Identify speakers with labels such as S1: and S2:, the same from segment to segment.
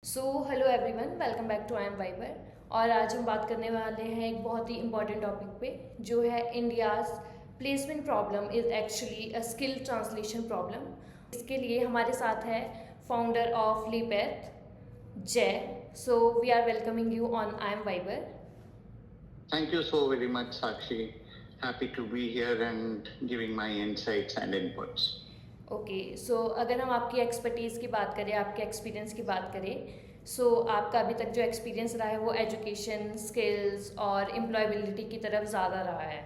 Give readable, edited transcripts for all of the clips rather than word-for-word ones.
S1: So hello everyone, welcome back to I am Viber. और आज हम बात करने वाले हैं एक बहुत ही इम्पॉर्टेंट टॉपिक पे, जो है India's placement problem is actually a skill translation problem. इसके लिए हमारे साथ है फाउंडर ऑफ लीपेथ, Jai. So we are welcoming you on I am Viber.
S2: Thank you so very much, Sakshi. Happy to be here and giving my insights and inputs.
S1: Okay, so अगर हम आपकी expertise की बात करें, आपके एक्सपीरियंस की बात करें, सो आपका अभी तक जो एक्सपीरियंस रहा है वो एजुकेशन, स्किल्स और एम्प्लॉयबिलिटी की तरफ ज़्यादा रहा है।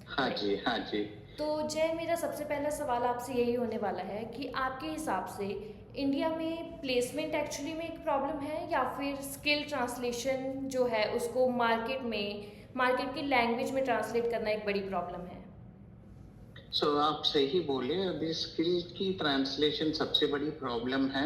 S2: हाँ जी, हाँ जी।
S1: तो जय, मेरा सबसे पहला सवाल आपसे यही होने वाला है कि आपके हिसाब से इंडिया में प्लेसमेंट एक्चुअली में एक प्रॉब्लम है, या फिर स्किल ट्रांसलेशन जो है उसको मार्केट की लैंग्वेज में ट्रांसलेट करना एक बड़ी प्रॉब्लम है?
S2: आप सही बोले, अभी स्किल की ट्रांसलेशन सबसे बड़ी प्रॉब्लम है,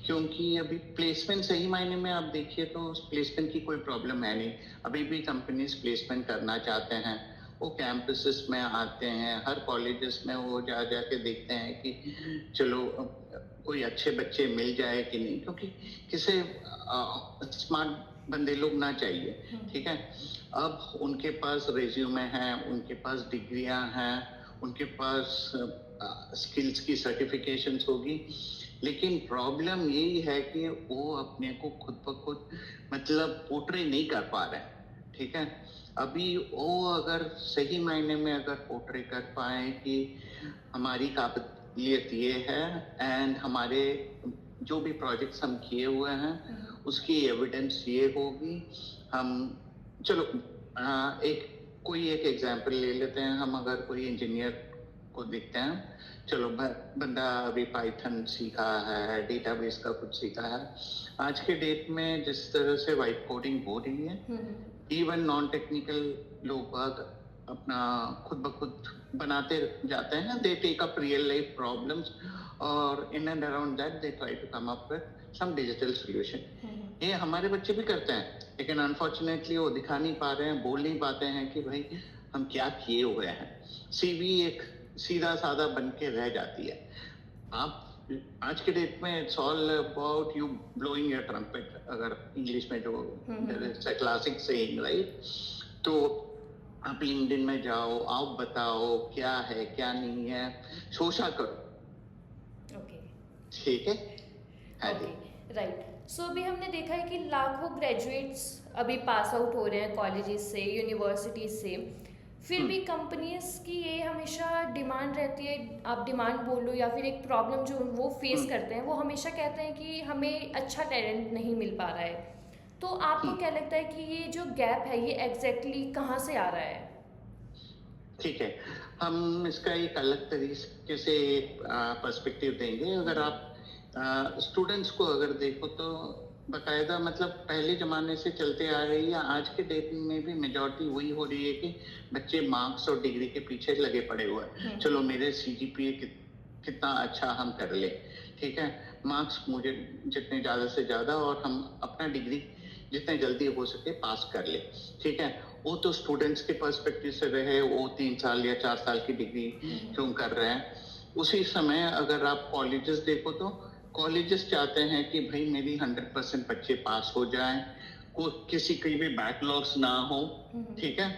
S2: क्योंकि अभी प्लेसमेंट सही मायने में आप देखिए तो प्लेसमेंट की कोई प्रॉब्लम है नहीं। अभी भी कंपनीज प्लेसमेंट करना चाहते हैं, वो कैंपसेस में आते हैं, हर कॉलेजेस में वो जा के देखते हैं कि चलो कोई अच्छे बच्चे मिल जाए कि नहीं, क्योंकि किसे स्मार्ट बंदे लोग ना चाहिए। ठीक है, अब उनके पास रेज्यूमे है, उनके पास डिग्रियां हैं, उनके पास स्किल्स की सर्टिफिकेशंस होगी, लेकिन प्रॉब्लम यही है कि वो अपने को खुद ब खुद मतलब पोर्ट्रे नहीं कर पा रहे हैं। ठीक है, अभी वो अगर सही मायने में अगर पोर्ट्रे कर पाए कि हमारी काबिलियत ये है एंड हमारे जो भी प्रोजेक्ट्स हम किए हुए हैं उसकी एविडेंस ये होगी। हम चलो एक कोई एक एग्जांपल ले लेते हैं। हम अगर कोई इंजीनियर को देखते हैं, चलो बंदा अभी पाइथन सीखा है, डेटाबेस का कुछ सीखा है, आज के डेट में जिस तरह से वाइट कोडिंग हो रही है, इवन नॉन टेक्निकल लोग अपना खुद ब खुद बनाते जाते हैं। They take up real life problems और in and around that they try to come up with some digital solution. ये हमारे बच्चे भी करते हैं, लेकिन अनफॉर्चुनेटली वो दिखा नहीं पा रहे हैं, बोल नहीं पाते हैं कि भाई हम क्या किए हुए हैं। सीवी एक सीधा साधा बन के रह जाती है। आप आज के डेट में it's all about you blowing your trumpet, अगर इंग्लिश में जो क्लासिक सेइंग, राइट? तो आप लिंक्डइन में जाओ, आप बताओ क्या है क्या नहीं है, शोषा करो।
S1: ओके,
S2: ठीक है, हाँ जी।
S1: Okay, right. सो अभी हमने देखा है कि लाखों ग्रेजुएट्स अभी पास आउट हो रहे हैं कॉलेजेस से, यूनिवर्सिटीज से, फिर भी कंपनीज की ये हमेशा डिमांड रहती है, आप डिमांड बोलो या फिर एक प्रॉब्लम जो वो फेस करते हैं, वो हमेशा कहते हैं कि हमें अच्छा टैलेंट नहीं मिल पा रहा है। तो आपको क्या लगता है कि ये जो गैप है ये एग्जैक्टली कहाँ से आ रहा है?
S2: ठीक है, हम इसका एक अलग तरीके से पर्सपेक्टिव देंगे। अगर आप स्टूडेंट्स को अगर देखो तो बकायदा मतलब पहले जमाने से चलते आ रही है, आज के डेट में भी मेजॉरिटी वही हो रही है कि बच्चे मार्क्स और डिग्री के पीछे लगे पड़े हुए हैं। चलो मेरे सीजीपीए कितना अच्छा हम कर ले, ठीक है, मार्क्स मुझे जितने ज़्यादा से ज़्यादा और हम अपना डिग्री जितने जल्दी हो सके पास कर ले। ठीक है, वो तो स्टूडेंट्स के पर्सपेक्टिव से रहे, वो 3 साल या 4 साल की डिग्री क्यों कर रहे हैं। उसी समय अगर आप कॉलेजेस देखो तो कॉलेजेस चाहते हैं कि भाई मेरी 100% बच्चे पास हो जाएं, को किसी की भी बैकलॉग्स ना हो। ठीक है,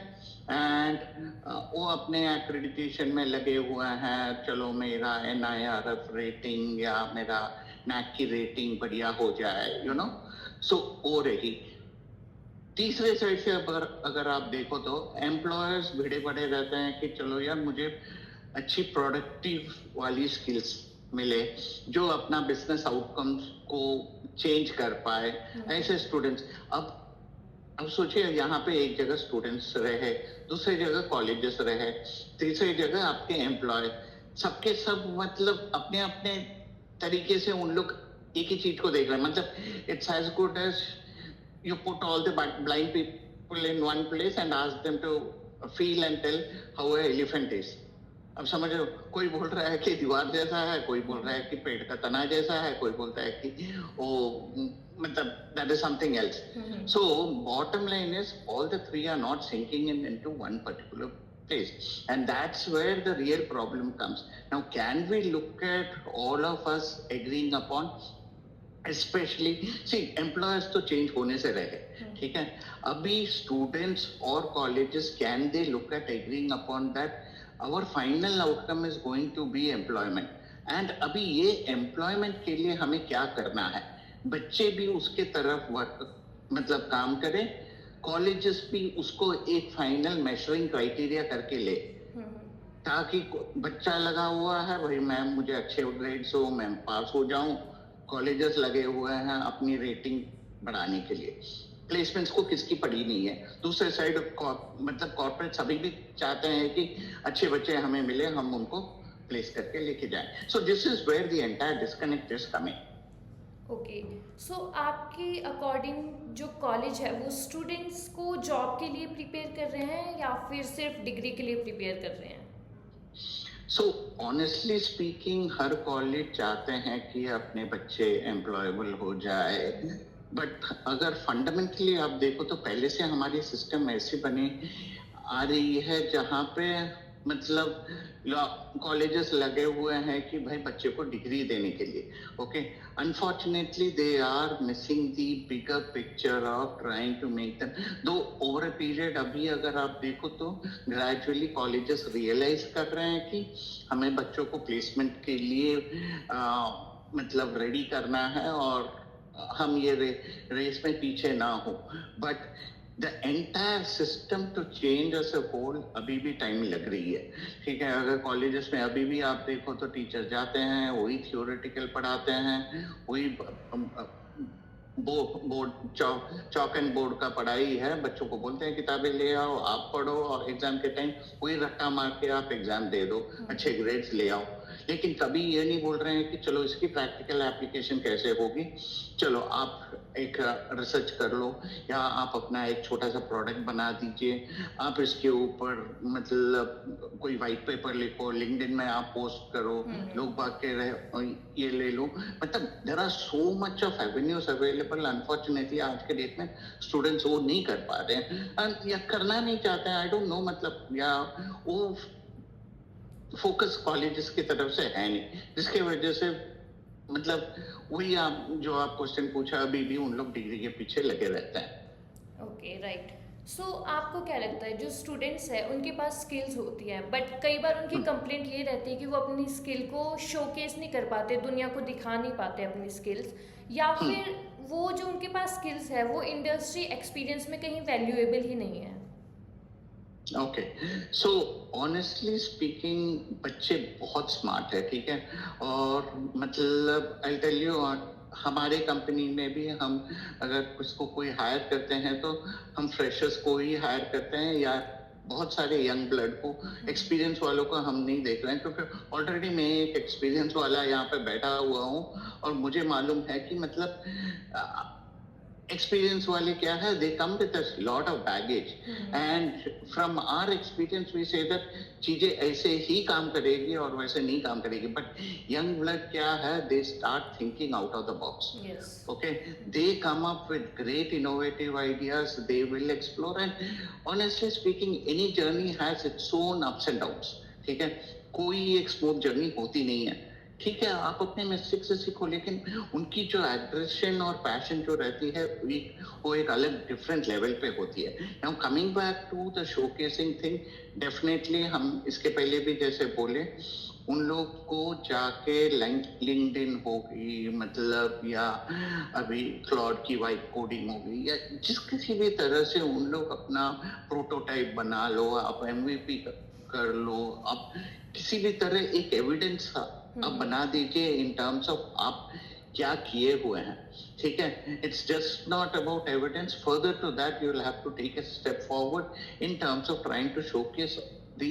S2: एंड वो अपने एक्रेडिटेशन में लगे हुए हैं, चलो मेरा NIRF रेटिंग या मेरा NAC की रेटिंग बढ़िया हो जाए, यू नो। सो वो रही। तीसरे साइड से अगर आप देखो तो एम्प्लॉयर्स भिड़े पड़े रहते हैं कि चलो यार मुझे अच्छी प्रोडक्टिव वाली स्किल्स मिले जो अपना बिजनेस आउटकम्स को चेंज कर पाए, ऐसे स्टूडेंट्स। अब सोचिए, यहाँ पे एक जगह स्टूडेंट्स रहे, दूसरी जगह कॉलेजेस रहे, तीसरी जगह आपके एम्प्लॉय, सबके सब मतलब अपने अपने तरीके से उन लोग एक ही चीज को देख रहे हैं। मतलब it's as good as you put all the blind people in one place and ask them to feel and tell how a elephant is. अब समझ रहे हो, कोई बोल रहा है कि दीवार जैसा है, कोई बोल रहा है कि पेड़ का तना जैसा है, कोई बोलता है कि वो मतलब that is something else. So bottom line is all the three are not sinking into one particular place, and that's where the real problem comes. Now can we look at all of us agreeing upon specially see employers तो change होने से रहे, ठीक है। अभी students और colleges can they look at agreeing upon that our final outcome is going to be employment, एंड अभी ये एम्प्लॉयमेंट के लिए हमें क्या करना है, बच्चे भी उसके तरफ वर्क मतलब काम करें, कॉलेजेस भी उसको एक फाइनल मेजरिंग क्राइटेरिया करके ले, ताकि बच्चा लगा हुआ है भाई मैम मुझे अच्छे ग्रेड्स हो, मैं पास हो जाऊं, कॉलेजेस लगे हुए हैं अपनी रेटिंग बढ़ाने के लिए, प्लेसमेंट्स को किसकी पड़ी नहीं है। दूसरे साइड मतलब कॉर्पोरेट अभी भी चाहते हैं कि अच्छे बच्चे हमें मिले, हम उनको प्लेस करके लेके जाएं। So this is where the entire disconnect is coming.
S1: Okay, so आपके अकॉर्डिंग जो कॉलेज है वो स्टूडेंट्स को जॉब के लिए प्रिपेयर कर रहे हैं या फिर सिर्फ डिग्री के लिए प्रिपेयर कर रहे हैं?
S2: सो ऑनेस्टली स्पीकिंग हर कॉलेज चाहते हैं कि अपने बच्चे एम्प्लॉयबल हो जाए, बट अगर फंडामेंटली आप देखो तो पहले से हमारी सिस्टम ऐसी बनी आ रही है जहाँ पे मतलब कॉलेजेस लगे हुए हैं कि भाई बच्चे को डिग्री देने के लिए, okay. Unfortunately they are missing the bigger picture of trying to make them, though over a period अभी अगर आप देखो तो ग्रेजुअली कॉलेजेस रियलाइज कर रहे हैं कि हमें बच्चों को प्लेसमेंट के लिए मतलब रेडी करना है और हम ये रेस में पीछे ना हो, but the entire system to change as a whole अभी भी टाइम लग रही है, ठीक है। अगर कॉलेजेस में अभी भी आप देखो तो टीचर जाते हैं वही थियोरेटिकल पढ़ाते हैं, वही बोर्ड चौक एंड बोर्ड का पढ़ाई है, बच्चों को बोलते हैं किताबें ले आओ आप पढ़ो और एग्जाम के टाइम वही रट्टा मार के आप एग्जाम दे दो, अच्छे ग्रेड्स ले आओ, लेकिन कभी ये नहीं बोल रहे हैं कि चलो इसकी प्रैक्टिकल एप्लीकेशन कैसे होगी, चलो आप एक रिसर्च कर लो या आप अपना एक छोटा सा प्रोडक्ट बना दीजिए, आप इसके ऊपर मतलब कोई वाइट पेपर लिखो, लिंक्डइन में आप पोस्ट करो, लोग बाग के रहे ये ले लो, मतलब there are so much of avenues available. Unfortunately आज के डेट में स्टूडेंट्स वो नहीं कर पा रहे हैं या करना नहीं चाहते हैं, आई डोंट नो, मतलब या वो फोकस कॉलेजेस की तरफ से है नहीं, जिसके वजह से मतलब वही आप जो आप क्वेश्चन पूछा अभी भी उन लोग डिग्री के पीछे लगे रहते हैं।
S1: Okay, right. सो आपको क्या लगता है जो स्टूडेंट्स है उनके पास स्किल्स होती है बट कई बार उनकी कंप्लेंट ये रहती है कि वो अपनी स्किल को शोकेस नहीं कर पाते, दुनिया को दिखा नहीं पाते अपनी स्किल्स, या फिर वो जो उनके पास स्किल्स है वो इंडस्ट्री एक्सपीरियंस में कहीं वैल्यूएबल ही नहीं है?
S2: ओके, सो ऑनेस्टली स्पीकिंग बच्चे बहुत स्मार्ट है, ठीक है, और मतलब आई टेल यू हमारे कंपनी में भी हम अगर किसको कोई हायर करते हैं तो हम फ्रेशर्स को ही हायर करते हैं या बहुत सारे यंग ब्लड को, एक्सपीरियंस वालों को हम नहीं देख रहे हैं, क्योंकि ऑलरेडी मैं एक एक्सपीरियंस वाला यहाँ पे बैठा हुआ हूँ और मुझे मालूम है कि मतलब एक्सपीरियंस वाले क्या है, they come with a lot of baggage, and from our experience we say that चीजें ऐसे ही काम करेगी और वैसे नहीं काम करेगी, बट यंग ब्लड क्या है, they start thinking out of the box, okay, they come up with great innovative ideas, they will explore, and honestly speaking any journey has its own ups and downs, ठीक है, कोई एक smooth journey होती नहीं है, ठीक है, आप अपने मिस्टेक से सीखो, लेकिन उनकी जो एग्रेशन और पैशन जो रहती है वो एक अलग डिफरेंट लेवल पे होती है। Now coming back to the showcasing thing, definitely हम इसके पहले भी जैसे बोले उन लोग को जाके लिंक्डइन होगी मतलब या अभी क्लाउड की वाइब कोडिंग होगी या जिस किसी भी तरह से उन लोग अपना प्रोटोटाइप बना लो, आप एमवीपी कर लो, आप किसी भी तरह एक एविडेंस आप बना दीजिए इन टर्म्स ऑफ आप क्या किए हुए हैं, ठीक है। It's just not about evidence, further to that you will have to take a step forward in terms of trying to showcase the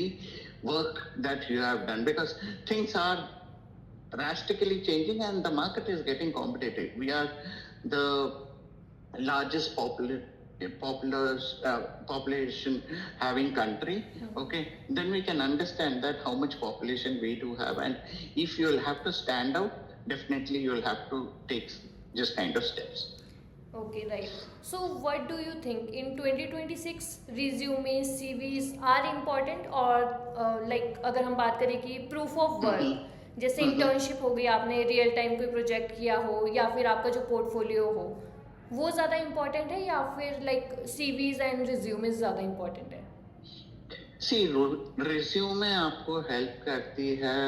S2: work that you have done, because things are drastically changing and the market is getting competitive. We are the largest population having country, okay, then we can understand that how much population we do have, and if you will have to stand out, definitely you will have to take just kind of steps.
S1: Okay, right. So what do you think in 2026 resumes, CVs are important or like अगर हम बात करें कि proof of work जैसे
S2: हम्म,
S1: internship हो गई, आपने real time कोई प्रोजेक्ट किया हो, या फिर आपका जो पोर्टफोलियो हो, वो ज़्यादा इम्पोर्टेंट है या फिर लाइक सीवीज एंड रिज्यूमेस ज़्यादा इम्पोर्टेंट है?
S2: सी रिज्यूमे आपको हेल्प करती है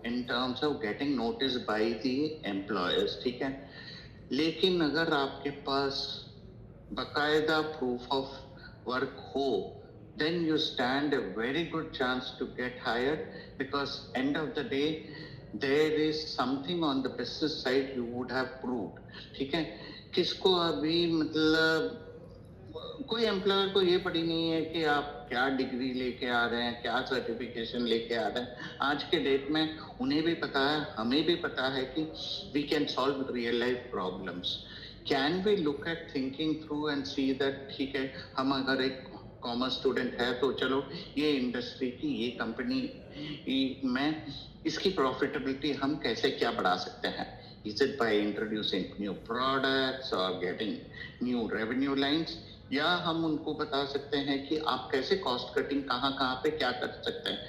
S2: इन terms of getting notice by the employers, ठीक है। लेकिन अगर आपके पास बकायदा प्रूफ ऑफ वर्क हो, then you stand a very good chance to get hired, because end of the day there is something on the business side you would have proved, ठीक है। किसको अभी मतलब कोई एम्प्लॉयर को ये पड़ी नहीं है कि आप क्या डिग्री लेके आ रहे हैं, क्या सर्टिफिकेशन लेके आ रहे हैं। आज के डेट में उन्हें भी पता है, हमें भी पता है कि we can solve real life problems. Can we look at thinking through and see that ठीक है, हम अगर एक कॉमर्स स्टूडेंट है तो चलो ये इंडस्ट्री की ये कंपनी में इसकी प्रॉफिटेबिलिटी हम कैसे क्या बढ़ा सकते हैं। Is it by introducing new products or getting new revenue lines, या हम उनको बता सकते हैं कि आप कैसे कॉस्ट कटिंग कहाँ कहाँ पे क्या कर सकते हैं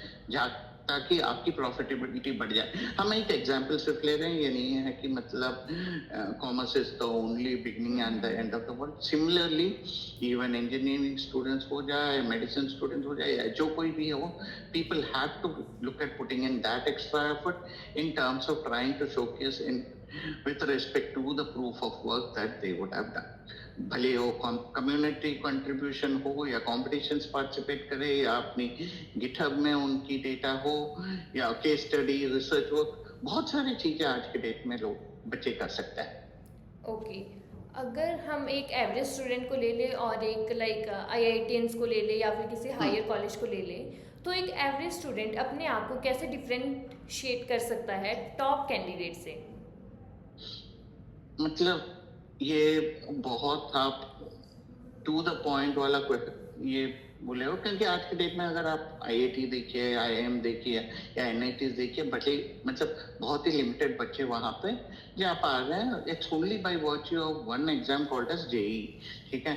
S2: ताकि आपकी प्रॉफिटेबिलिटी बढ़ जाए। हम एक एग्जांपल सिर्फ ले रहे हैं, ये नहीं है कि मतलब commerce is the only beginning and the end of the world. Similarly even engineering students हो जाए, मेडिसिन स्टूडेंट्स हो जाए, या जो कोई भी हो, people have to look at putting in that extra effort in terms of trying to showcase in with respect to the proof of work that they would have done। भले वो community contribution हो या competitions participate करे या अपनी GitHub में उनकी data हो या केस स्टडी रिसर्च वर्क, बहुत सारी चीजें आज के डेट में लोग बच्चे कर सकते हैं।
S1: ओके, अगर हम एक एवरेज स्टूडेंट को ले लें और एक लाइक आईआईटीएंस को ले लें या फिर किसी हायर कॉलेज को ले लें, तो एक एवरेज स्टूडेंट अपने आप को कैसे डिफरेंशिएट कर सकता है टॉप कैंडिडेट से?
S2: मतलब ये बहुत आप टू द पॉइंट वाला ये बोले हो, क्योंकि आज के डेट में अगर आप आईआईटी देखिए, आईआईएम देखिए या एनआईटी देखिए, बच्चे मतलब बहुत ही लिमिटेड बच्चे वहां पे जा पा रहे हैं। It's only by virtue of one exam called as JEE, ठीक है।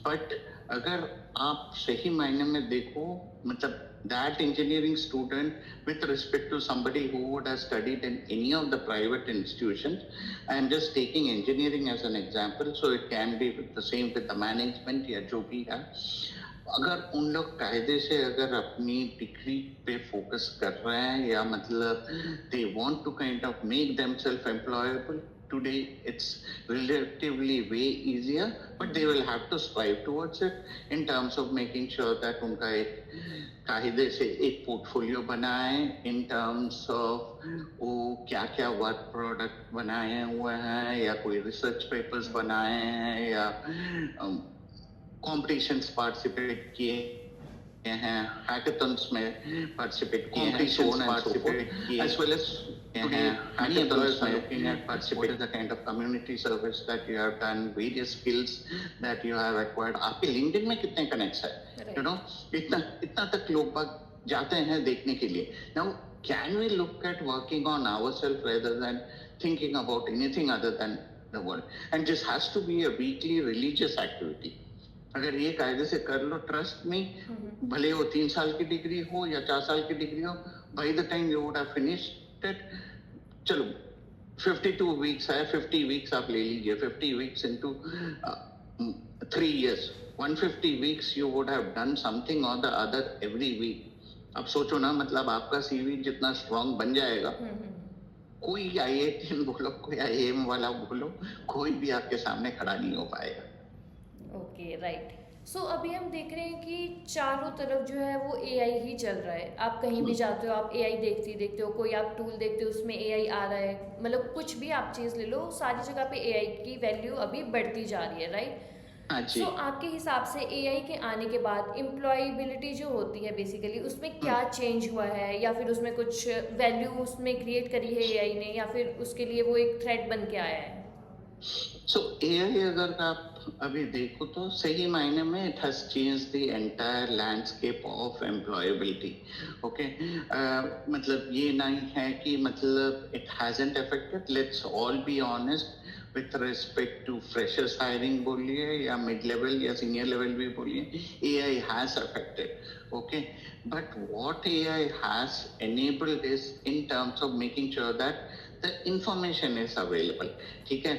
S2: बट अगर आप सही मायने में देखो, मतलब that engineering student with respect to somebody who would have studied in any of the private institutions, I am just taking engineering as an example, so it can be with the same with the management या जो भी है। अगर उन लोग कायदे से अगर अपनी डिग्री पे फोकस कर रहे हैं या मतलब they want to kind of make themselves employable, today it's relatively way easier, but they will have to strive towards it in terms of making sure that उनका एक कायदे से एक पोर्टफोलियो बनाए इन टर्म्स ऑफ वो क्या क्या वर्क प्रोडक्ट बनाए हुए हैं या कोई रिसर्च पेपर्स बनाए हैं या कॉम्पिटिशंस पार्टिसिपेट किए हैं, हैकाथॉन्स में पार्टिसिपेट किए हैं, कॉम्पिटिशंस पार्टिसिपेट किए, as well as hackathons are looking at participate in the kind of community service that you have done, various skills that you have acquired। आपके LinkedIn में कितने connects है, you know, इतना तक लोग बाग जाते हैं देखने के लिए। Now can we look at working on ourselves rather than thinking about anything other than the world, and this has to be a weekly religious activity। अगर ये कायदे से कर लो, ट्रस्ट में भले वो 3 साल की डिग्री हो या 4 साल की डिग्री हो, by the time you would have finished it. चलो 52 वीक्स है, 50 वीक्स आप ले लीजिए, 50 weeks into 3 years, 150 weeks you would have done something और द अदर एवरी वीक। अब सोचो ना, मतलब आपका सीवी जितना स्ट्रांग बन जाएगा, कोई आईआईटी बोलो, कोई आईएम वाला बोलो, कोई भी आपके सामने खड़ा नहीं हो पाएगा।
S1: Okay, right. सो अभी हम देख रहे हैं कि चारों तरफ जो है वो एआई ही चल रहा है। आप कहीं भी जाते हो, आप एआई देखते हो, कोई आप टूल देखते हो उसमें एआई आ रहा है, मतलब कुछ भी आप चीज़ ले लो, सारी जगह पे एआई की वैल्यू अभी बढ़ती जा रही है, राइट? सो आपके हिसाब से एआई के आने के बाद एम्प्लॉयबिलिटी जो होती है बेसिकली, उसमें क्या चेंज हुआ है, या फिर उसमें कुछ वैल्यू उसमें क्रिएट करी है एआई ने, या फिर उसके लिए वो एक थ्रेट बन के आया है?
S2: सो एआई अगर आप अभी देखो तो सही मायने में it has changed the entire landscape of employability. Okay, मतलब ये नहीं है कि मतलब it hasn't affected, let's all be honest, with respect to freshers hiring बोलिए या mid level या senior level भी बोलिए, AI has affected. Okay, but what AI has enabled is in terms of making sure that the information is available. ठीक है,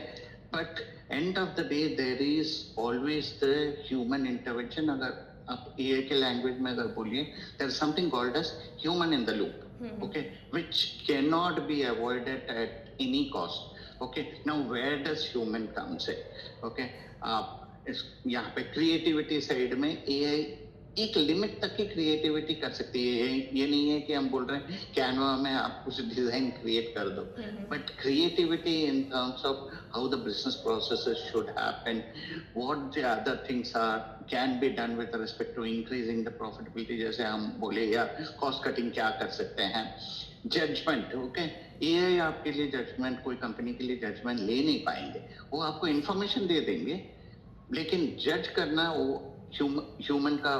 S2: but end of the day there is always the human intervention. अगर आप AI के language में अगर बोलिए, there is something called as human in the loop. Okay, which cannot be avoided at any cost. Okay, now where does human comes in? Okay, यहाँ पे creativity side में AI एक लिमिट तक की क्रिएटिविटी कर सकती है. ये नहीं है कि हम बोल रहे हैं कैनवा में आप कुछ डिजाइन क्रिएट कर दो, but creativity in terms of how the business processes should happen, what the other things are can be done with respect to increasing the profitability, जैसे हम बोले, या कॉस्ट कटिंग क्या कर सकते हैं. जजमेंट, ओके, AI आपके लिए जजमेंट, कोई कंपनी के लिए जजमेंट ले नहीं पाएंगे. वो आपको इंफॉर्मेशन दे देंगे, लेकिन जज करना वो ह्यूमन का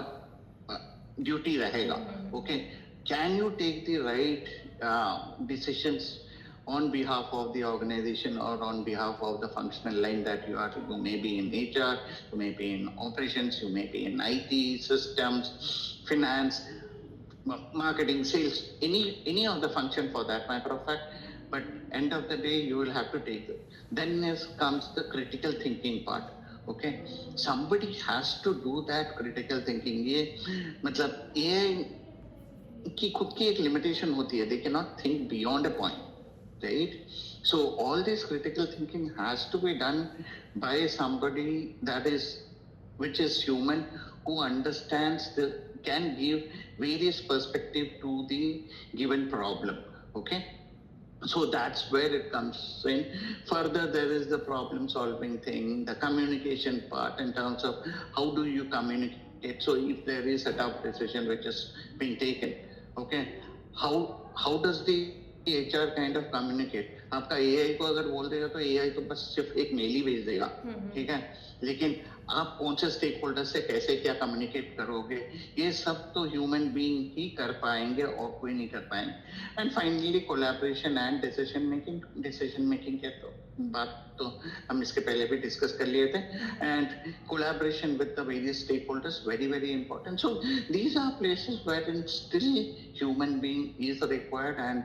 S2: ड्यूटी रहेगा. Okay, can you take the right decisions on behalf of the organization or on behalf of the functional line that you are. You may be in HR, you may be in operations, you may be in IT systems, finance, marketing, sales, any of the function for that matter of fact. But end of the day you will have to take it. Then comes the critical thinking part. Okay, somebody has to do that critical thinking. ये मतलब AI की खुद की एक limitation होती है. They cannot think beyond a point, right? So all this critical thinking has to be done by somebody that is, which is human, who understands can give various perspective to the given problem. Okay, so that's where it comes in. Further, there is the problem solving thing, the communication part in terms of how do you communicate. So if there is a tough decision which is being taken, okay, how does the HR kind of communicate? आपका AI को अगर बोल देगा तो AI तो बस सिर्फ एक मेल ही भेज देगा, ठीक है, लेकिन आप कौन से स्टेक होल्डर से कैसे क्या कम्युनिकेट करोगे, ये सब तो ह्यूमन बीइंग ही कर पाएंगे और कोई नहीं कर पाएंगे. And finally collaboration and decision making के तो बात तो हम इसके पहले भी डिस्कस कर लिए थे. And collaboration with the various stakeholders very very important. So these are places where in still human being is required and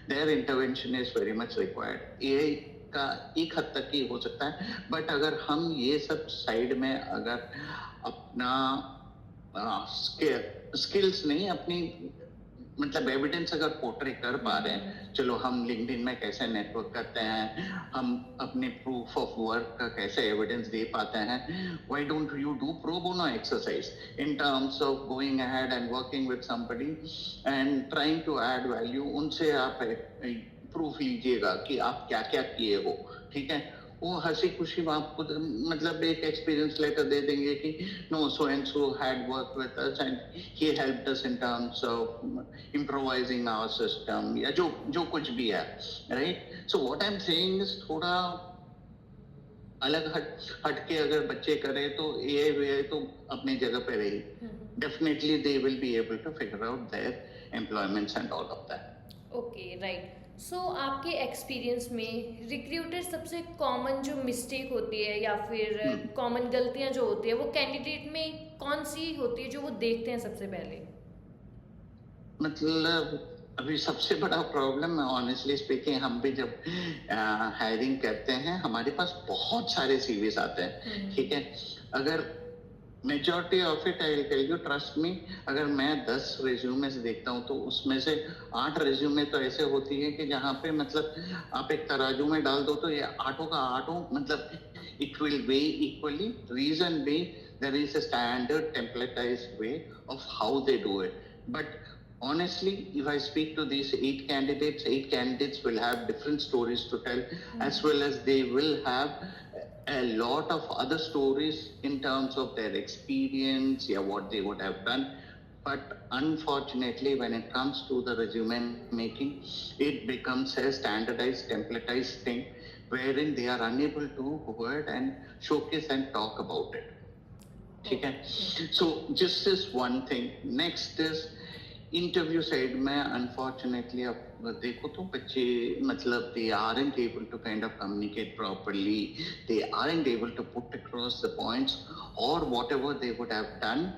S2: their intervention is very much required. AI का एक हद तक ही हो सकता है, बट अगर हम ये सब साइड में अगर अपना स्किल्स नहीं, अपनी मतलब एविडेंस अगर पोर्ट्रे कर पा रहे हैं, चलो हम लिंक्डइन में कैसे नेटवर्क करते हैं, हम अपने प्रूफ ऑफ वर्क का कैसे एविडेंस दे पाते हैं, why don't you do pro bono exercise in terms of going ahead and working with somebody and trying to add value. उनसे आप प्रूफ लीजिएगा कि आप क्या क्या किए हो, ठीक है. वो हंसी खुशी आपको मतलब एक एक्सपीरियंस लेटर दे देंगे कि no so and so had work with us and he helped us in terms of improvising our system, या जो कुछ भी है, right. So what I am saying is थोड़ा अलग हट के अगर बच्चे करें तो AI तो अपनी जगह पे रही. Definitely they will be able to figure out their employments and all of that.
S1: Okay, right. So आपके एक्सपीरियंस में रिक्रूटर सबसे कॉमन जो मिस्टेक होती है या फिर कॉमन गलतियां जो होती है वो कैंडिडेट में कौन सी होती है जो वो देखते हैं सबसे पहले?
S2: मतलब अभी सबसे बड़ा प्रॉब्लम है ऑनेस्टली स्पीकिंग, हम भी जब हायरिंग करते हैं हमारे पास बहुत सारे सीवीज आते हैं, ठीक है. अगर majority of it I will tell you, trust me, अगर मैं 10 रेज्यूमे देखता हूँ तो उसमें से 8 रेज्यूमे तो ऐसे होती है कि जहाँ पे मतलब आप एक तराजू में डाल दो तो ये आठों का आठों मतलब it will weigh equally. Reason be there is a standard templatized way of how they do it. But honestly, if I speak to these 8 candidates will have different stories to tell, as well as they will have a lot of other stories in terms of their experience, what they would have done. But unfortunately, when it comes to the resume making, it becomes a standardized, templatized thing wherein they are unable to go ahead and showcase and talk about it. Okay? So just this one thing. Next is interview side में unfortunately अब देखो तो बच्चे मतलब दे aren't able to kind of communicate properly, they aren't able to put across the points or whatever they would have done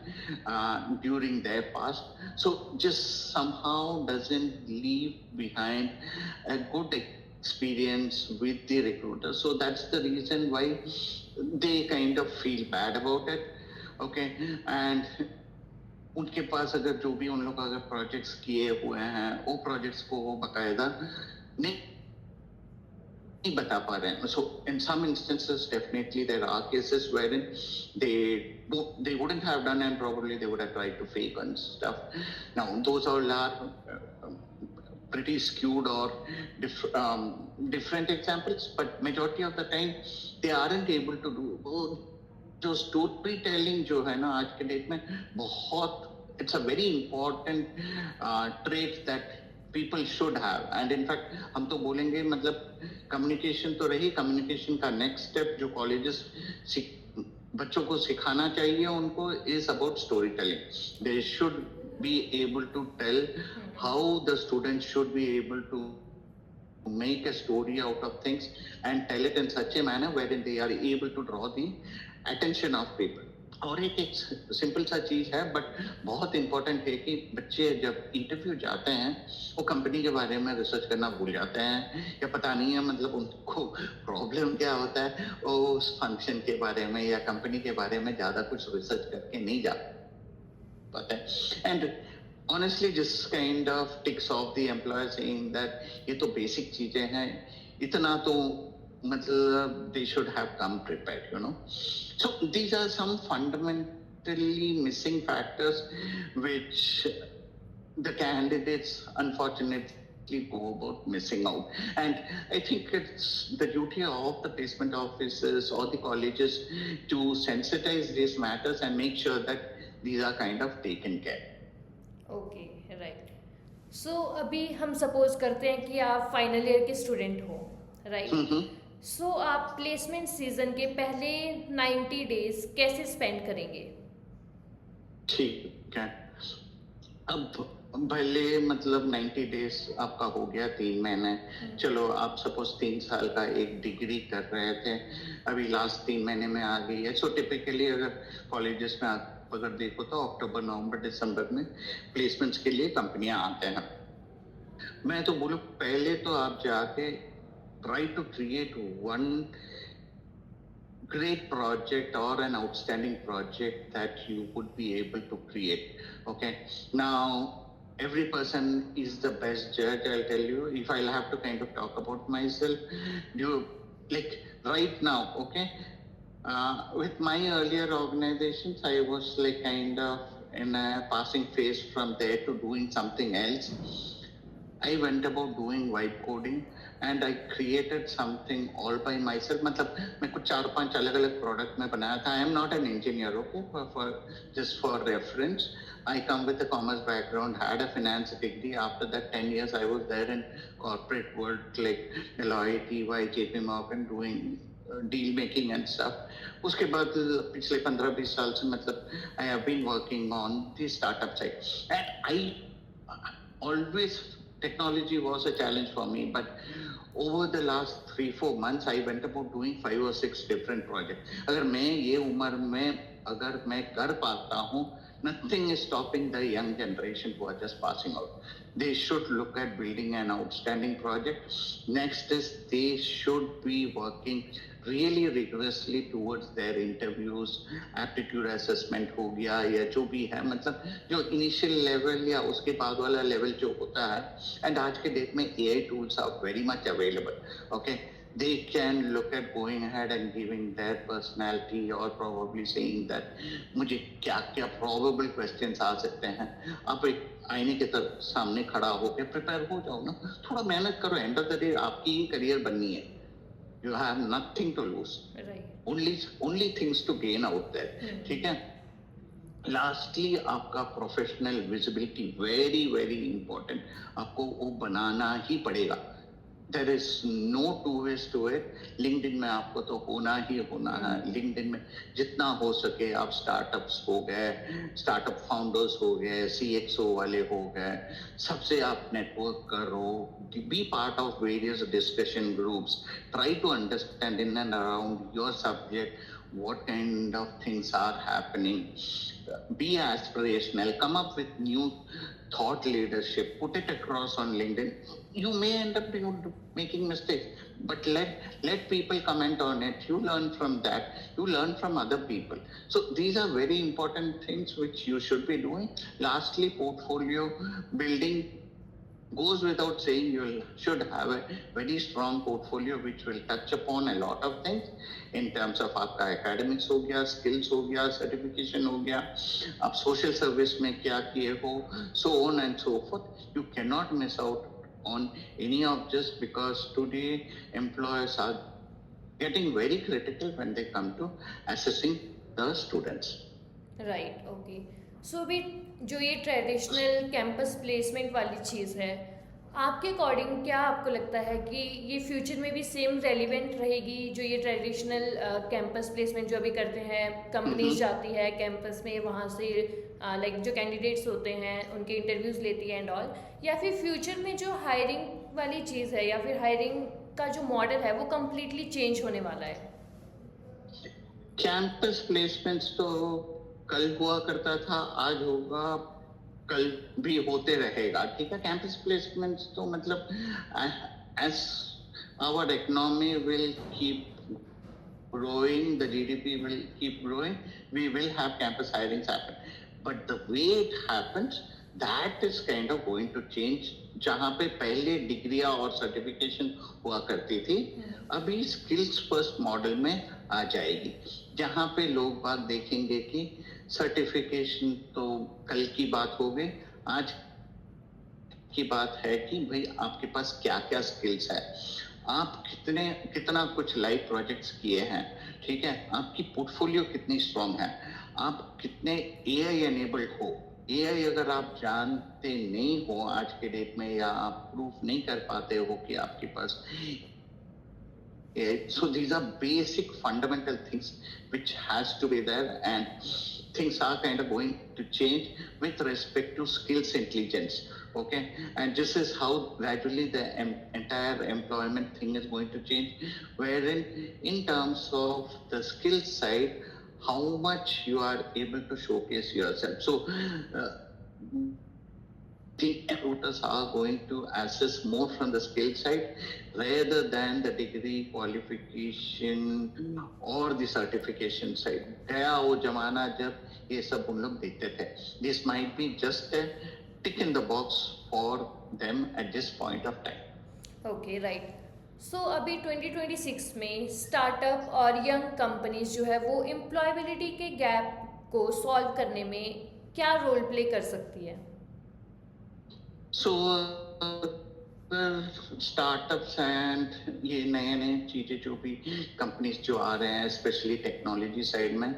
S2: during their past, so just somehow doesn't leave behind a good experience with the recruiter. So that's the reason why they kind of feel bad about it. Okay, and उनके पास अगर जो भी उन लोग अगर projects किए हुए हैं वो प्रोजेक्ट्स को वो बकायदा नहीं बता पा रहे हैं. So in some instances definitely there are cases wherein they wouldn't have done and probably they would have tried to fake and stuff. Now those all are pretty skewed or different examples, but majority of the time they aren't able to do. जो story telling जो है ना आज के date में बहुत it's a very important trait that people should have. And in fact हम तो बोलेंगे मतलब कम्युनिकेशन तो रही, कम्युनिकेशन का नेक्स्ट स्टेप जो कॉलेजेस बच्चों को सिखाना चाहिए उनको is about story telling. They should be able to tell how the student should be able to make a story out of things and tell it in such a manner wherein they are able to draw the attention of people. और एक simple सा चीज है but बहुत important है कि बच्चे जब इंटरव्यू जाते हैं वो कंपनी के बारे में रिसर्च करना भूल जाते हैं या पता नहीं है मतलब उनको प्रॉब्लम क्या होता है, वो उस फंक्शन के बारे में या कंपनी के बारे में ज्यादा कुछ रिसर्च करके नहीं जा पाते हैं. And honestly just kind of ticks off the employer saying that ये तो basic चीजें हैं, इतना तो मतलब they should have come prepared, you know. So these are some fundamentally missing factors which the candidates unfortunately go about missing out. And I think it's the duty of the placement officers or the colleges to sensitize these matters and make sure that these are kind of taken care.
S1: Okay right. So अभी हम suppose करते हैं कि आप final year के student हो, right. So आप placement season के पहले 90 डेज कैसे स्पेंड करेंगे?
S2: ठीक है, अब भले मतलब 90 डेज आपका हो गया 3 महीने, चलो आप सपोज 3 साल का एक डिग्री कर रहे थे, अभी लास्ट 3 महीने में आ गई है. सो टिपिकली अगर कॉलेजेस में अगर देखो तो अक्टूबर नवंबर दिसंबर में प्लेसमेंट्स के लिए कंपनियां आते हैं. मैं तो बोलूं पहले तो आप जाके try to create one great project or an outstanding project that you would be able to create. Okay, now every person is the best judge. I'll tell you, if I'll have to kind of talk about myself, like right now, okay, with my earlier organizations I was like kind of in a passing phase from there to doing something else. I went about doing vibe coding and I created something all by myself. मतलब मैं कुछ 4-5 अलग-अलग product में बनाया था. I am not an engineer, okay, for just for reference. I come with a commerce background, had a finance degree. After that 10 years I was there in corporate world like Deloitte, EY, JP Morgan doing deal making and stuff. उसके बाद पिछले 15-20 साल से मतलब I have been working on the startup side and I always technology was a challenge for me, but over the last 3-4 months I went about doing 5 or 6 different projects. अगर मैं ये उम्र में अगर मैं कर पाता हूँ, nothing is stopping the young generation who are just passing out. They should look at building an outstanding project. Next is they should be working really rigorously towards their interviews, aptitude assessment हो गया या जो भी है, मतलब जो initial level या उसके बाद वाला level जो होता है. And आज के डेट में AI tools are very much available. Okay, they can look at going ahead and giving their personality or probably saying that मुझे क्या क्या probable questions आ सकते हैं. आप एक आईने के तरफ सामने खड़ा होकर प्रिपेयर हो जाओ ना, थोड़ा मेहनत करो. एंड ऑफ द डे आपकी ही करियर बननी है. You have nothing to lose. Right. Only things to gain out there. ठीक है. Lastly, आपका professional visibility very very important. आपको वो बनाना ही पड़ेगा. There is no two ways to it. LinkedIn में आपको तो होना ही होना है। लिंक्डइन में जितना हो सके आप स्टार्टअप्स हो गए, स्टार्टअप फाउंडर्स हो गए, सीएक्सओ वाले हो गए, सबसे आप नेटवर्क करो, be part of various discussion groups, try to understand in and around your subject what kind of things are happening. Be aspirational, come up with new thought leadership, put it across on LinkedIn. You may end up making mistakes, but let people comment on it. You learn from that, you learn from other people. So these are very important things which you should be doing. Lastly, portfolio building goes without saying. You should have a very strong portfolio which will touch upon a lot of things in terms of आपका academics हो गया, skills हो गया, certification हो गया, आप social service में क्या किए हो, so on and so forth. You cannot miss out on any of this, because today employers are getting very critical when they come to assessing the students.
S1: Right, okay. So अभी जो ये traditional campus placement वाली चीज़ है, आपके according क्या आपको लगता है कि ये फ्यूचर में भी सेम रेलिवेंट रहेगी? जो ये ट्रेडिशनल कैंपस प्लेसमेंट जो अभी करते हैं, कंपनीज जाती है कैंपस में, वहाँ से लाइक जो कैंडिडेट्स होते हैं उनके इंटरव्यूज़ लेती है एंड ऑल, या फिर फ्यूचर में जो हायरिंग वाली चीज़ है या फिर हायरिंग का जो मॉडल है वो कम्प्लीटली चेंज होने वाला है?
S2: कैंपस प्लेसमेंट्स तो कल हुआ करता था, आज होगा, कल भी होते रहेगा, ठीक है। कैंपस प्लेसमेंट्स तो मतलब as our economy will keep growing, the GDP will keep growing, we will have campus hirings happen. But the way it happens, that is kind of going to change. जहाँ पे पहले डिग्रियां और certification हुआ करती थी, अभी स्किल्स फर्स्ट मॉडल में आ जाएगी, जहाँ पे लोग बात देखेंगे कि सर्टिफिकेशन तो कल की बात हो गई, आज की बात है कि भाई आपके पास क्या क्या स्किल्स है, आप कितना कुछ लाइव प्रोजेक्ट्स किए हैं, ठीक है, आपकी पोर्टफोलियो कितनी स्ट्रांग है, आप कितने एआई एनेबल्ड हो। एआई अगर आप जानते नहीं हो आज के डेट में, या आप प्रूफ नहीं कर पाते हो कि आपके पास, so these are basic fundamental things which has to be there, and things are kind of going to change with respect to skills intelligence. Okay, and this is how gradually the entire employment thing is going to change, wherein in terms of the skill side, how much you are able to showcase yourself. So the recruiters are going to assess more from the skill side rather than the degree, qualification or the certification side. गया वो जमाना जब ये सब उन लोग देखते थे. This might be just a tick in the box for them at this point of time.
S1: Okay, right. So अभी 2026 में स्टार्टअप और यंग कंपनीज जो है वो एम्प्लॉयबिलिटी के गैप को सॉल्व करने में क्या रोल प्ले कर सकती है?
S2: So स्टार्टअप्स एंड ये नए नए चीजें जो भी कंपनीज जो आ रहे हैं, स्पेशली टेक्नोलॉजी साइड में,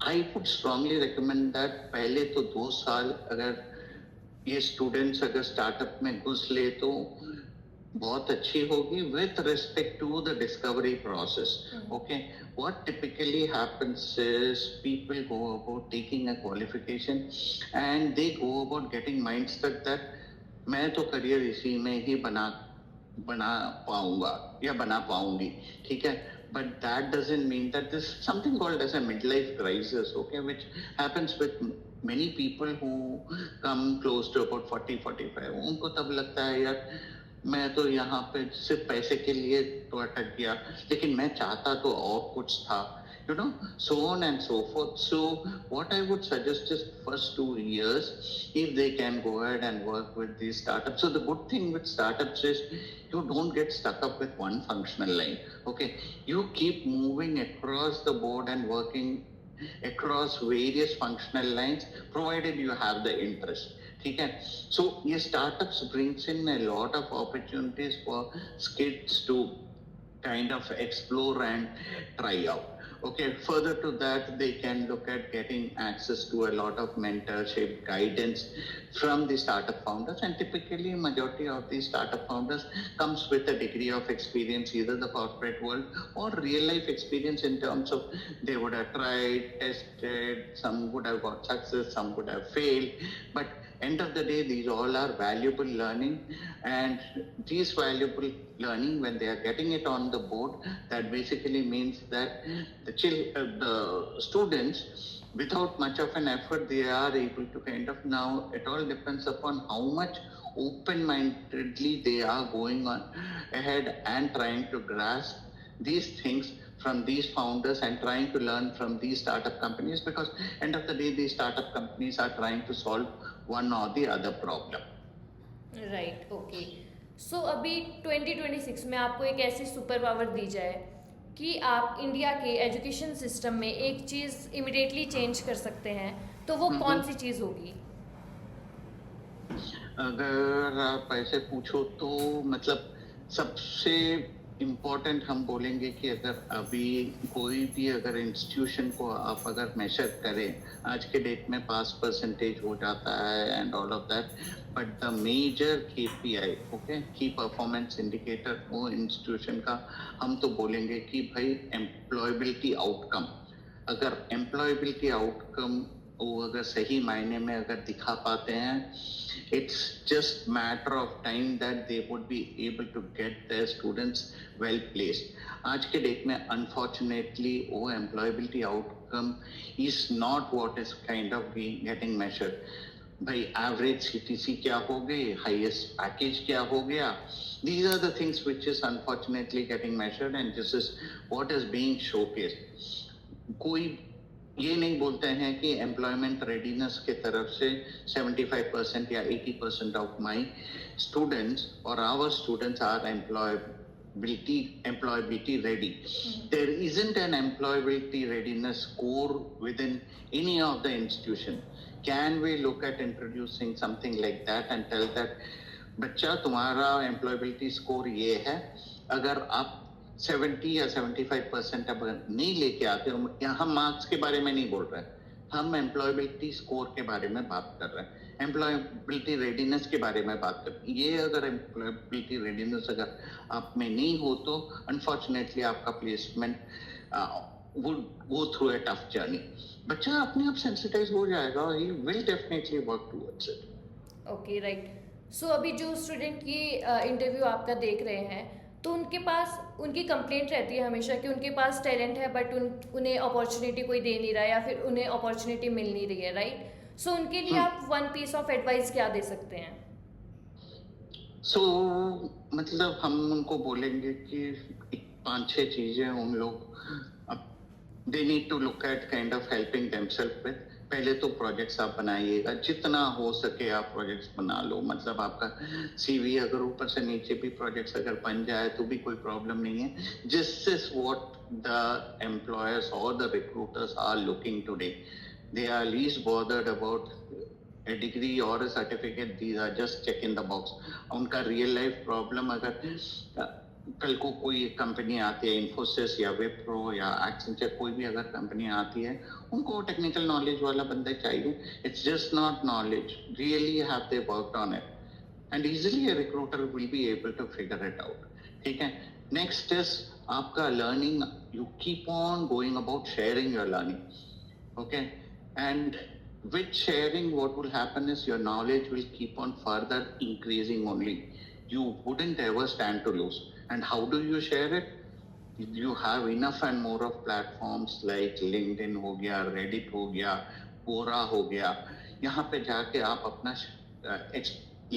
S2: I would strongly recommend that पहले तो 2 साल अगर ये स्टूडेंट्स अगर स्टार्टअप में घुस ले तो बहुत अच्छी होगी with respect to the discovery process. Okay, what typically happens is people go about taking a qualification and they go about getting mindset that मैं तो करियर इसी में ही बना पाऊंगा या बना पाऊंगी, ठीक है, but that doesn't mean that there's something called as a midlife crisis, okay, which happens with many people who come close to about 40-45. उनको तब लगता है यार मैं तो यहाँ पे सिर्फ पैसे के लिए तो अटक गया, लेकिन मैं चाहता तो और कुछ था, you know, so on and so forth. So what I would suggest is first 2 years, if they can go ahead and work with these startups. So the good thing with startups is you don't get stuck up with one functional line. Okay, you keep moving across the board and working across various functional lines, provided you have the interest. ठीक है, so ये startups brings in a lot of opportunities for kids to kind of explore and try out. Okay, further to that, they can look at getting access to a lot of mentorship, guidance from the startup founders. And typically, majority of the startup founders comes with a degree of experience, either the corporate world or real life experience in terms of they would have tried, tested, some would have got success, some would have failed. But end of the day, these all are valuable learning, and these valuable learning, when they are getting it on the board, that basically means that the students, without much of an effort, they are able to kind of, now it all depends upon how much open-mindedly they are going on ahead and trying to grasp these things from these founders and trying to learn from these startup companies, because end of the day these startup companies are trying to solve one or the other problem.
S1: Right, okay. So अभी 2026 में आपको एक ऐसी super power दी जाए कि आप India के education system में एक चीज़ इमिडिएटली चेंज कर सकते हैं, तो वो कौन सी चीज़ होगी?
S2: अगर आप ऐसे पूछो तो मतलब सबसे इम्पोर्टेंट हम बोलेंगे कि अगर अभी कोई भी अगर इंस्टीट्यूशन को आप अगर मेजर करें, आज के डेट में पास परसेंटेज हो जाता है and all of that, but the major KPI, okay, key performance indicator वो इंस्टीट्यूशन का हम तो बोलेंगे कि भाई एम्प्लॉयबिलिटी आउटकम। अगर एम्प्लॉयबिलिटी आउटकम वो अगर सही मायने में अगर दिखा पाते हैं, it's just matter of time that they would be able to get their students well placed. आज के डेट में unfortunately वो employability outcome is not what is kind of being getting measured. भाई average CTC क्या हो गई, highest package क्या हो गया, these are the things which is unfortunately getting measured, and this is what is being showcased. कोई ये नहीं बोलते हैं कि एम्प्लॉयमेंट रेडीनेस के तरफ से 75% या 80% ऑफ माय स्टूडेंट्स और our students are employability ready. There isn't an employability readiness score within any of the institution. Can we look at introducing something like that and tell that बच्चा तुम्हारा employability score ये है, अगर आप 70 या 75% अब नहीं लेके आते हो, यहाँ हम मार्क्स के बारे में नहीं बोल रहे हैं, हम एम्प्लॉयबिलिटी स्कोर के बारे में बात कर रहे हैं, एम्प्लॉयबिलिटी रेडीनेस के बारे में बात कर रहे हैं। ये अगर एम्प्लॉयबिलिटी रेडीनेस अगर आप में नहीं हो तो अनफॉर्चुनेटली आपका placement would go through a tough journey. बच्चा अपने आप सेंसिटाइज हो जाएगा, he will definitely work towards it.
S1: Okay, right. So अभी जो स्टूडेंट की इंटरव्यू आपका देख रहे हैं, तो उनके पास उनकी कंप्लेंट रहती है हमेशा कि उनके पास टैलेंट है बट उन्हें अपॉर्चुनिटी कोई दे नहीं रहा है या फिर उन्हें अपॉर्चुनिटी मिल नहीं रही है, राइट? सो उनके लिए आप वन पीस ऑफ एडवाइस क्या दे सकते हैं?
S2: मतलब हम उनको बोलेंगे कि 5-6 चीजें उन लोग they need to look at kind of helping themselves with. पहले तो प्रोजेक्ट्स आप बनाइएगा, जितना हो सके आप प्रोजेक्ट्स बना लो। मतलब आपका सीवी अगर ऊपर से नीचे भी प्रोजेक्ट्स अगर बन जाए तो भी कोई प्रॉब्लम नहीं है। This is what the employers और the recruiters are looking today. They are least bothered about a degree or a certificate. These are just check in the box. उनका रियल लाइफ प्रॉब्लम, अगर कल को कोई company आती है, इन्फोसिस या विप्रो या एक्सेंचर, कोई भी अगर कंपनी आती है, उनको टेक्निकल नॉलेज वाला बंदा चाहिए। It's just not knowledge, really have they worked on it, and easily a recruiter will be able to figure it out. ठीक है, नेक्स्ट इज आपका learning. You keep on going about sharing your learning, okay, and with sharing what will happen is your knowledge will keep on further increasing only. You wouldn't ever stand to lose. And how do you share it? You have enough and more of platforms like LinkedIn हो गया, Reddit हो गया, Quora हो गया, यहाँ पे जाके आप अपना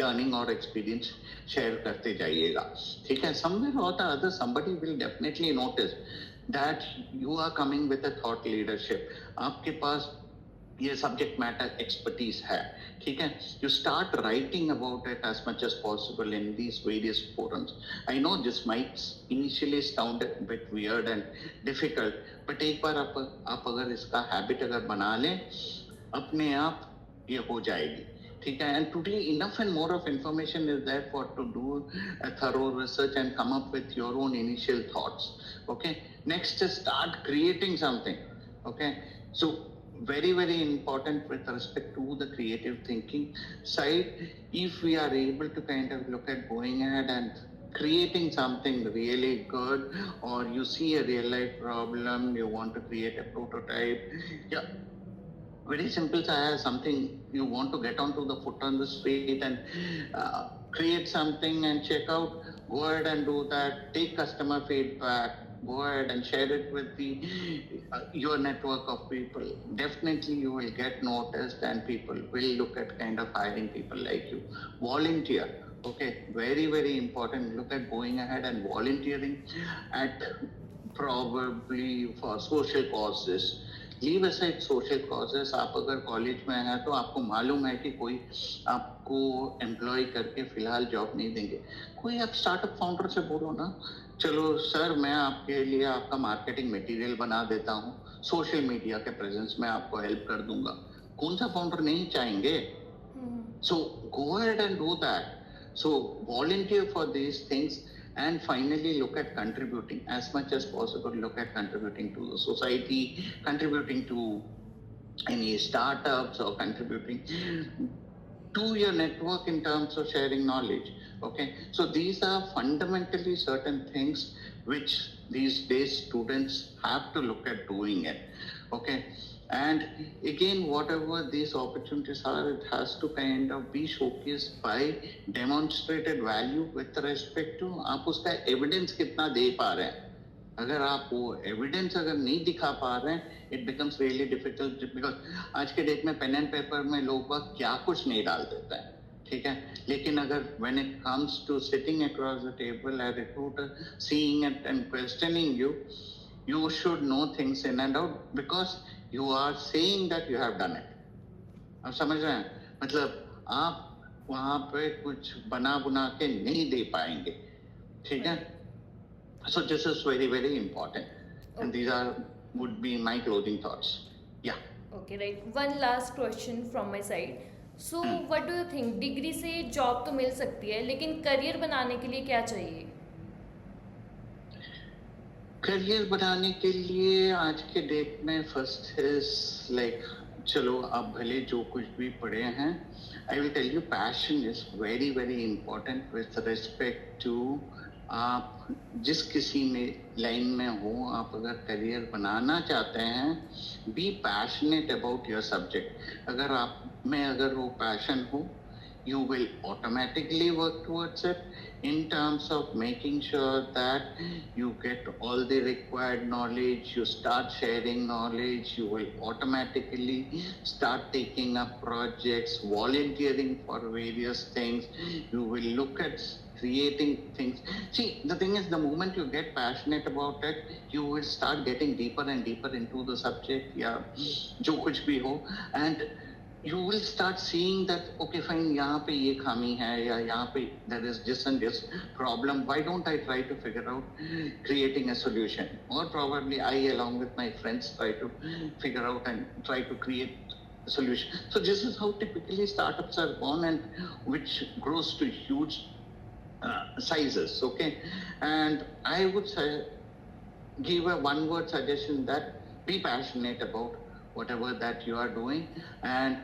S2: लर्निंग और एक्सपीरियंस शेयर करते जाइएगा। ठीक है, somewhere or the other somebody will definitely notice that you are coming with a thought leadership. आपके पास ये सब्जेक्ट मैटर एक्सपर्टीज है। ठीक है, you start writing about it as much as possible in these various forums. I know this might initially sound bit weird and difficult, but एक बार आप अगर इसका हैबिट अगर बना लें, अपने आप ये हो जाएगी। ठीक है, and today enough and more of information is there for to do a thorough research and come up with your own initial thoughts. Okay, Next is start creating something. Okay, so very important with respect to the creative thinking side. If we are able to kind of look at going ahead and creating something really good, or you see a real life problem, you want to create a prototype, yeah, very simple, Saya. Something you want to get onto the foot on the street and create something and check out, go ahead and do that. Take customer feedback, go ahead and share it with the your network of people. Definitely you will get noticed and people will look at kind of hiring people like you. Volunteer. Okay, very important. Look at going ahead and volunteering at probably for social causes. Leave aside social causes. आप अगर college में हैं तो आपको मालूम है कि कोई आपको एम्प्लॉय करके फिलहाल जॉब नहीं देंगे. कोई आप स्टार्टअप फाउंडर से बोलो ना, चलो सर मैं आपके लिए आपका मार्केटिंग मटेरियल बना देता हूँ, सोशल मीडिया के प्रेजेंस में आपको हेल्प कर दूंगा. कौन सा फाउंडर नहीं चाहेंगे? So go ahead and do that. So volunteer for these things, and finally look at contributing as much as possible. Look at contributing to the society, contributing to any startups, or contributing to your network in terms of sharing knowledge. Okay, so these are fundamentally certain things which these days students have to look at doing it. Okay, and again, whatever these opportunities are, it has to kind of be showcased by demonstrated value with respect to आप उसका evidence कितना दे पा रहे हैं. अगर आप वो evidence अगर नहीं दिखा पा रहे हैं, it becomes really difficult, because आज के डेट में पेन एंड पेपर में लोग क्या कुछ नहीं डाल देते हैं. ठीक है, लेकिन अगर when it comes to sitting across the table, a recruiter seeing it and questioning you, you should know things in and out, because you are saying that you have done it. आप समझ रहे हैं? मतलब आप वहां पे कुछ बना बुना के नहीं दे पाएंगे. ठीक है, so this is very important, and these are would be my closing thoughts. Yeah.
S1: Okay, right. One last question from my side. So what do you think, degree से जॉब तो मिल सकती है, लेकिन करियर बनाने के लिए क्या चाहिए?
S2: करियर बनाने के लिए आज के डेट में फर्स्ट इज लाइक, चलो आप भले जो कुछ भी पढ़े हैं, I will tell you passion is very important with respect to आप जिस किसी में लाइन में हो. आप अगर करियर बनाना चाहते हैं, be passionate about your subject. अगर आप में अगर वो पैशन हो, you will automatically work towards it in terms of making sure that you get all the required knowledge, you start sharing knowledge, you will automatically start taking up projects, volunteering for various things, you will look at creating things. See, the thing is, the moment you get passionate about it, you will start getting deeper and deeper into the subject, या जो कुछ भी हो, and you will start seeing that, okay fine, यहाँ पे ये खामी है, या यहाँ पे there is this and this problem, why don't I try to figure out creating a solution, or probably I along with my friends try to figure out and try to create a solution. So this is how typically startups are born, and which grows to huge sizes. Okay, and I would say give a one word suggestion that be passionate about whatever that you are doing, and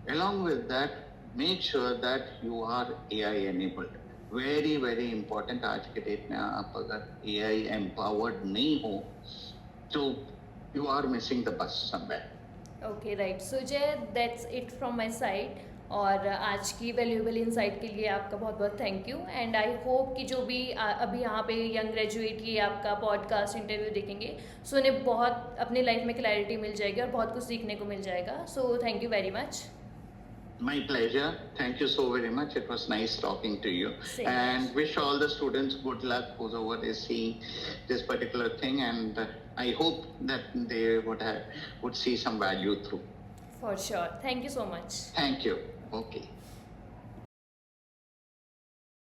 S2: along with that make sure that you are AI enabled. very important. आज के date में आप अगर AI empowered नहीं हो तो you are missing the bus somewhere.
S1: Okay, right. So Jay, that's it from my side. और आज की वैल्यूएबल इंसाइट के लिए आपका बहुत बहुत thank you. And I hope कि जो भी अभी यहाँ पे यंग ग्रेजुएट ये आपका पॉडकास्ट इंटरव्यू देखेंगे, सो उन्हें बहुत अपनी लाइफ में क्लैरिटी मिल जाएगी और बहुत कुछ सीखने को मिल जाएगा. So thank you very much.
S2: My pleasure. Thank you so very much. It was nice talking to you.
S1: Same.
S2: And wish all the students good luck whoever is seeing this particular thing, and I hope that they would see some value through.
S1: For sure. Thank you so much.
S2: Thank you. Okay.